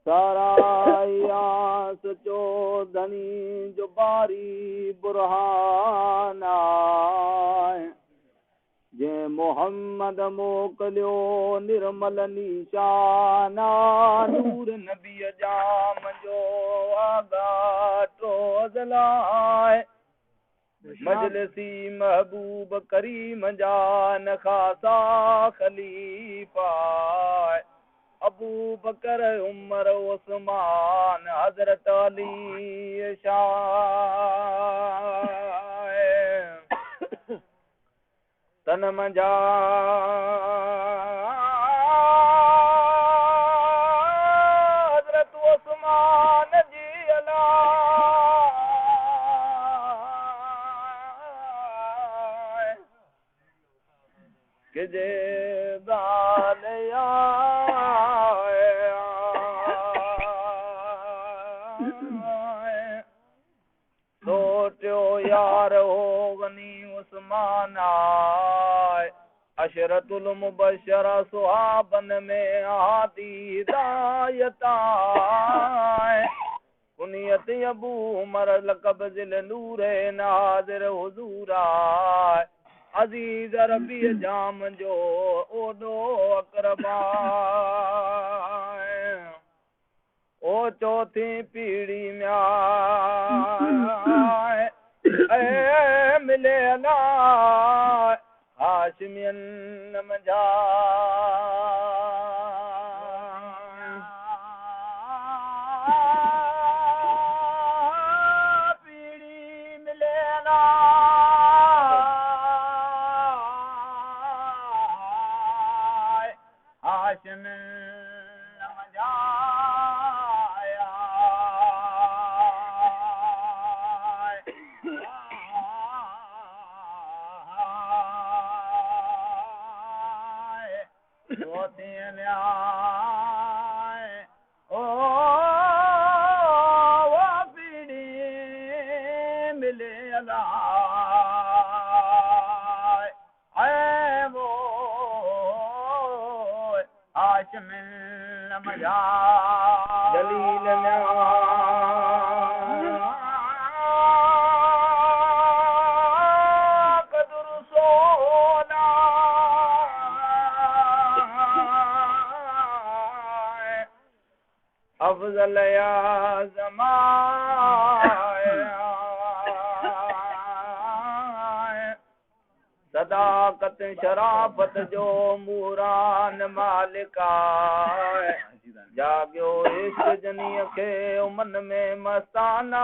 सारा सचो धनी जो बारी बुरहाना जे मोहम्मद मोकलियो निर्मल निशाना नूर नबी जाम जो आगा ट्रोज लाए मजलिसी महबूब करीम जान खासा खलीफा अबू बकर उमर उस्मान हजरत अली शाह तन मंजा हजरत उस्मान जी अला के जे गाल सोटियो यार हो गनी उस्मान अशरतुल मुबशरा सुहाबन में आदि हिदायत कुनियत अबू उमर लक़ब ज़िल नूर नाज़िर हुज़ूर अज़ीज़ रबी जाम जो ओडो अकरबा ओ चौथी पीढ़ी में मिले ना हाशमियन मजा पीढ़ी मिले ना हाशमियन मजा जलील कदर सोना अफजल या सदाकत शराफत जो मूरान मालिका जागियो इश्क जनीअ खे मन में मस्ताना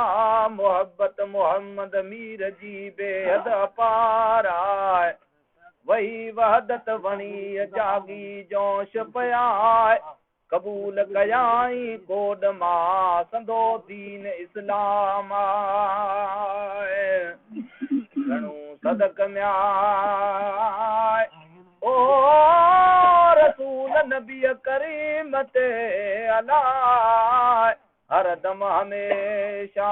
मोहब्बत मोहम्मद मीर जी बेहद अपारा वही वहदत वणी जागी जोश पया कबूल कयाई कोड मां संदो दीन इस्लाम घणो सदक में ओ रसूल नबी करीम ते अला हर दम हमेशा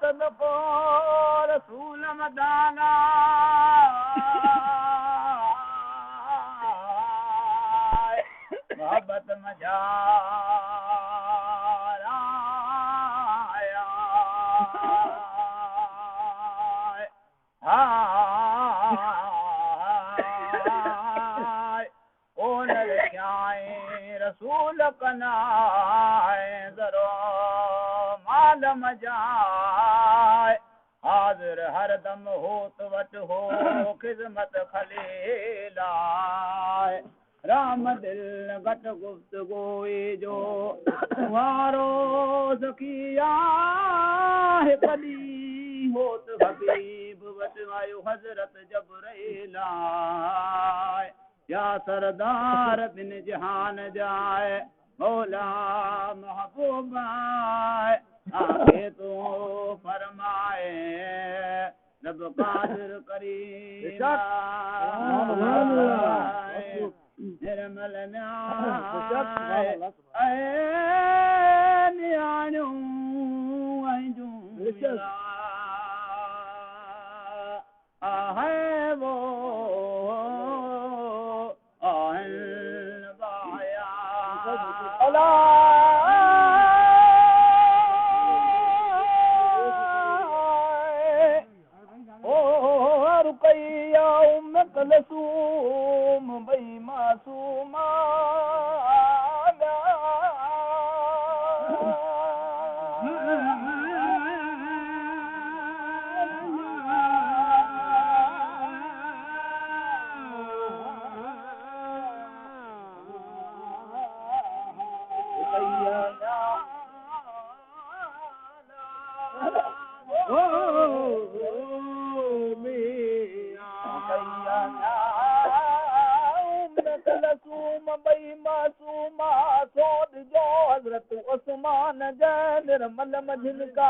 सदको रसूल मदाना मोहब्बत मजा रसूल कना जरो माल मजाए हाजिर हर दम होत वट हो खिदमत खलीलाए राम दिल घट गुफ्तगोई जो वारो ज़किया है कदी होत हबीब वट आयो हजरत जबरैल या सरदार बिन जहान जाए मौला महबूबा आगे तो फरमाए रब कादिर करीम निर्मल न्याय न्याणो है वो कलसूम भई मासूमा उस्मान जय निर्मल मझिनका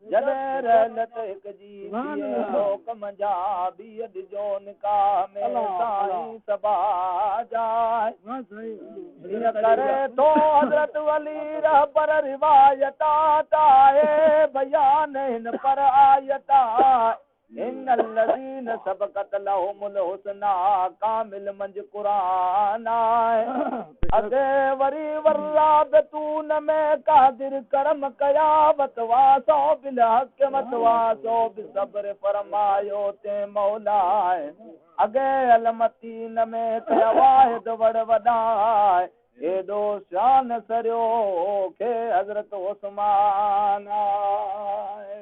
जॾहिं रहलत हिक जी हुकम जा बीअ जो निकाह में साईं सबा जाए हीअं करे थो हज़रत वली रहबर रिवायत आहे बयान हिन पर आयत इन الذين سبقت لهم الحسنى कामिल मंझ क़ुरान आहे अॻे वरी वरला बेतून में कादिर करम कया वतवासो बिल हक़ वतवासो बिसब्र फरमायो ते मौला आहे अॻे अलमतीन में कया वाहिद वड़ वॾाए एॾो शान सरियो खे हज़रत उस्मान आहे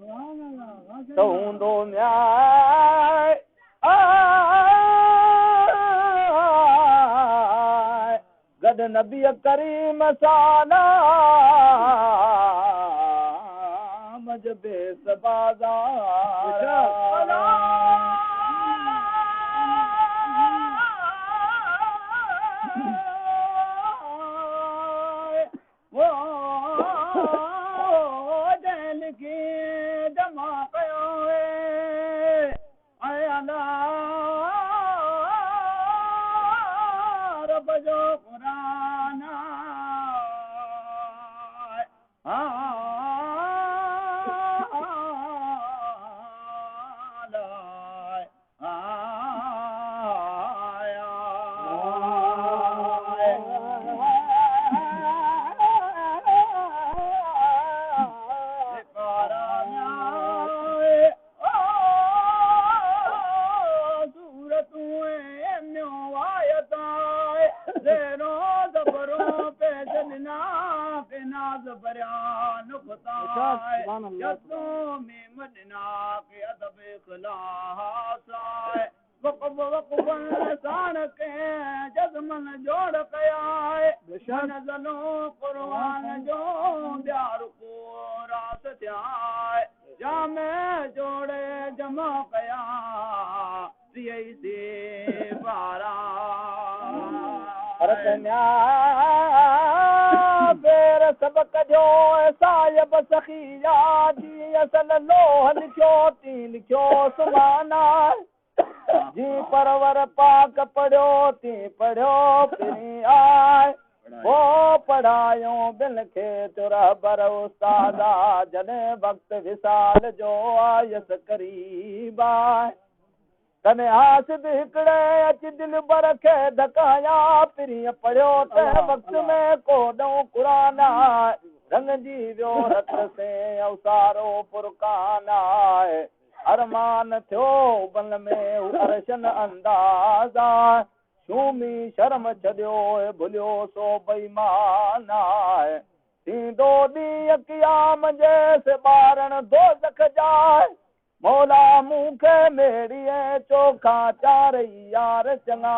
त हूंदो न्याय गॾ नबीअ करीम साना मजबे सबाज़ार जज़मन जोड़ कया क़ुरान जो ॿियार को रात थिया जामे जोड़े जमा कया बेर सबक जो साहिब सखिया जी असल लोह लिखियो ती लिखियो सुभाना जी परवर पाक पढ़ियो ती पढ़ियो पिनी आए वो पढ़ायो बिल खे तुरहबर उस्तादा जॾहिं वक्त विसाल जो आयस करीब आए तने हासिद हिकड़े अच दिल बर खे धकाया पिरी पढ़ियो त वक्त में कोडो क़ुरान रंग जी वियो रत से अवसारो फुरकान आहे अरमान थियो बल में अरशन अंदाज़ा शूमी शर्म छॾियो भुलियो सो बेईमान आहे थींदो ॾींहुं क़याम जैसे ॿारण दोज़ख जाए मौला मूंखे मेड़ीअ चोखा चारई यार चङा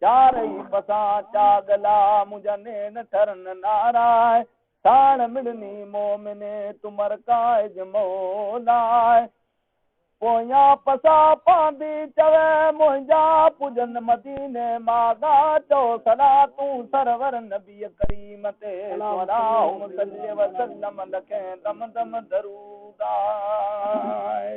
चारई पसां चागला मुंहिंजा नेन ठरन नाराए साण मिलनी मोमिने तुमर काइज मौलाए पोयां पसा पांदी चवे मुंहिंजा पुजन मदीने मागा चो सदा तूं सरवर नबी करीम ते सलाम सल्ले वसल्लम लखे दम दम दरूद आए